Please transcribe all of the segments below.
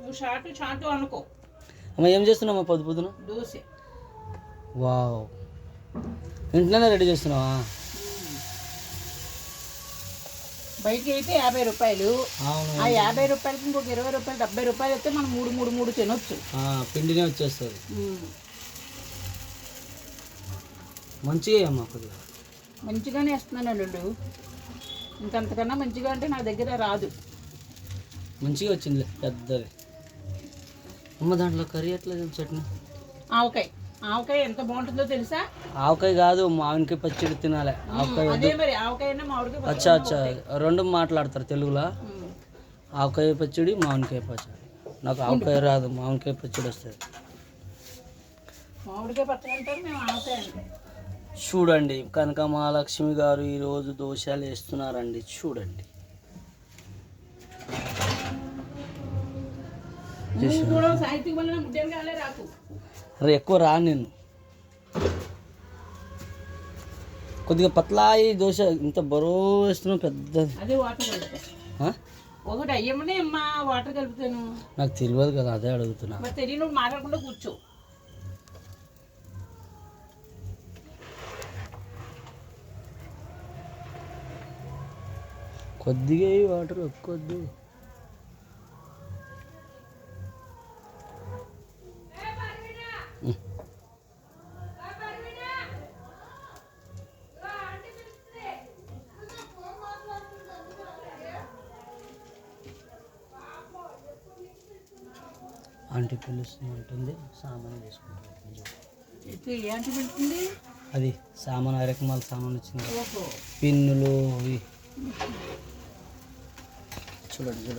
నువ్వు shot shot అనుకో. అమ్మ ఏం చేస్తున్నావు పొద్దు పొద్దున? దోశ. వావ్, ఇంట్లోనే రెడీ చేస్తున్నావా? బయటకి అయితే 50 రూపాయలు. ఆ 50 రూపాయలకి ఇంకొక 20 రూపాయలు 70 రూపాయలు అయితే మనం మూడు తినొచ్చు. పిండినే వచ్చేస్తుంది. మంచిగా అమ్మా, కొద్దిగా మంచిగానే వేస్తున్నాను అల్లుడు. ఇంకంతకన్నా మంచిగా అంటే నా దగ్గర రాదు. మంచిగా వచ్చింది పెద్దది. అమ్మ దాంట్లో కర్రీ ఎట్లా చట్నీ? ఆవకాయ ఎంత బాగుంటుందో తెలుసా? ఆవకాయ కాదు, మామిడికాయ పచ్చడి తినాలి. ఆవకాయ అదే మరి ఆవకాయ మామిడికాయ. అచ్చా రెండు మాట్లాడతారు తెలుగులో. ఆవకాయ పచ్చడి, మామిడికాయ పచ్చడి. నాకు ఆవకాయ రాదు, మామిడికాయ పచ్చడి వస్తుంది. మామిడికాయ పచ్చడి అంటారు, మేము ఆవకాయ అంటాం. చూడండి, కనక మహాలక్ష్మి గారు ఈరోజు దోశలు వేస్తున్నారండి. చూడండి, ఎక్కువ రా నేను. కొద్దిగా పతలాయి దోశ, ఇంత బరువు వేస్తున్నావు పెద్ద. అదే వాటర్ కలుపుతా. ఒకటి అయ్యమనే అమ్మా వాటర్ కలుపుతాను. నాకు తెలియదు కదా, అదే అడుగుతున్నా. మరి తెలియదు, మాట్లాడకుండా కూర్చో. కొద్దిగా వాటర్ ఎక్కువద్దు. ఆంటీ పిలుస్తుంది ఉంటుంది, సామాన్ తీసుకుంటుంది. అది సామాన్ అరకమాల సామాన్ వచ్చింది, పిన్నులు అవి. చూడండి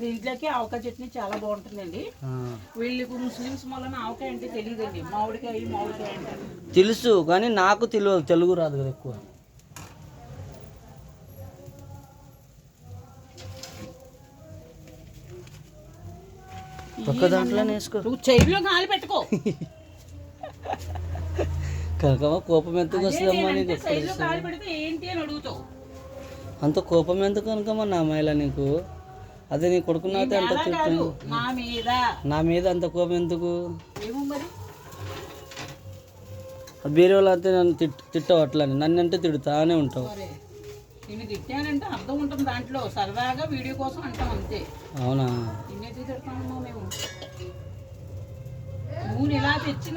దీంట్లోకి ఆవకాయ చట్నీ చాలా బాగుంటుందండి. వీళ్ళకి ముస్లిమ్స్ వలన ఆవకాయ అంటే తెలియదండి. మామిడికాయ అంటారు. తెలుసు కానీ నాకు తెలియదు, తెలుగు రాదు కదా ఎక్కువ. ఒక్క దాంట్లోనే వేసుకో. నువ్వు చైర్లో గాలి పెట్టుకో. కనకమ్మ కోపం ఎందుకు వస్తుందమ్మా నీకు? గాలి పెడితే ఏంటి అని అడుగుతావు. అంత కోపం ఎందుకు కనకమ్మ నా అమ్మాయిలా నీకు? అదే నీ కొడుకున్నాతే అంత తిట్టు. నా మీద అంత కోపం ఎందుకు? వేరే వాళ్ళు అయితే నన్ను తిట్టవు, అట్లని నన్ను అంటే తిడుతానే ఉంటావు. నేను తిట్టానంటే అర్థం ఉంటుంది దాంట్లో, సరదాగా వీడియో కోసం అంటాం అంతే. అవునా? నిన్నైతే తిడతామమ్మా మేము. నూనె ఇలా తెచ్చిన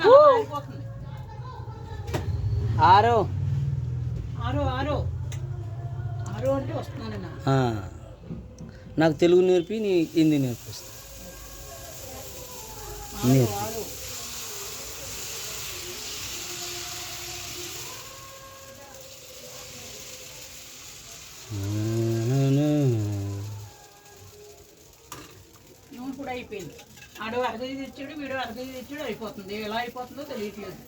ఆరో అంటే వస్తున్నానన్నా. నాకు తెలుగు నేర్పి, నీ హిందీ నేర్పిస్తా. నూనె కూడా అయిపోయింది. ఆడు అరగది తెచ్చాడు, వీడు అరగది తెచ్చాడు, అయిపోతుంది. ఎలా అయిపోతుందో తెలియట్లేదు.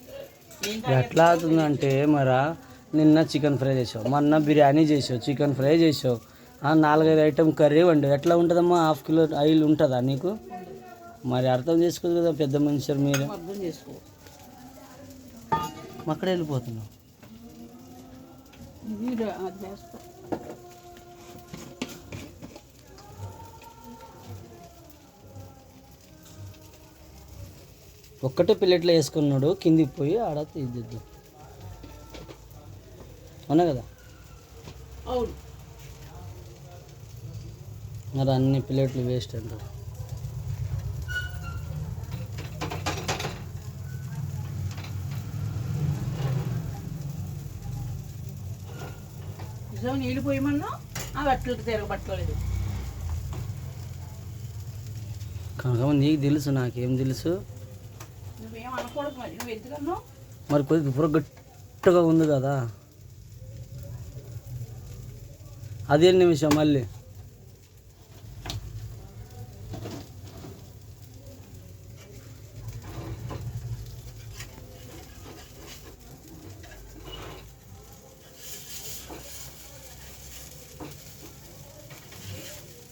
ఎట్లా అవుతుందంటే, మరా నిన్న చికెన్ ఫ్రై చేసావు, మొన్న బిర్యానీ చేసావు, చికెన్ ఫ్రై చేసావు, 4-5 ఐటమ్ కర్రీ వండు. ఎట్లా ఉంటుందమ్మా? 1/2 కిలో ఆయిల్ ఉంటుందా నీకు? మరి అర్థం చేసుకోదు కదా పెద్ద మనుషులు మీరు. అర్థం చేసుకో. అక్కడ వెళ్ళిపోతున్నావు. ఒక్కటే ప్లేట్లో వేసుకున్నాడు, కిందికి పోయి ఆడ తీద్దాం. అవునా కదా? అవును. మరి అన్ని ప్లేట్లు వేస్ట్ అంటారు. నీళ్ళు పోయమన్నా ఆ బట్టలకు తిరగబట్టలేదు. కనుక నీకు తెలుసు, నాకేం తెలుసు? నువ్వేం అనకూడదు. మరి నువ్వు ఎందుకన్నావు? మరి కొద్దిగా బుర్ర గట్టిగా ఉంది కదా. అదే నిమిషం మళ్ళీ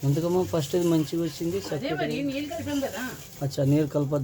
ఎందుకమ్మా ఫస్ట్ ఇది మంచిగా వచ్చింది. నీళ్ళు కలిపాం కదా. అచ్చా, నీరు కలప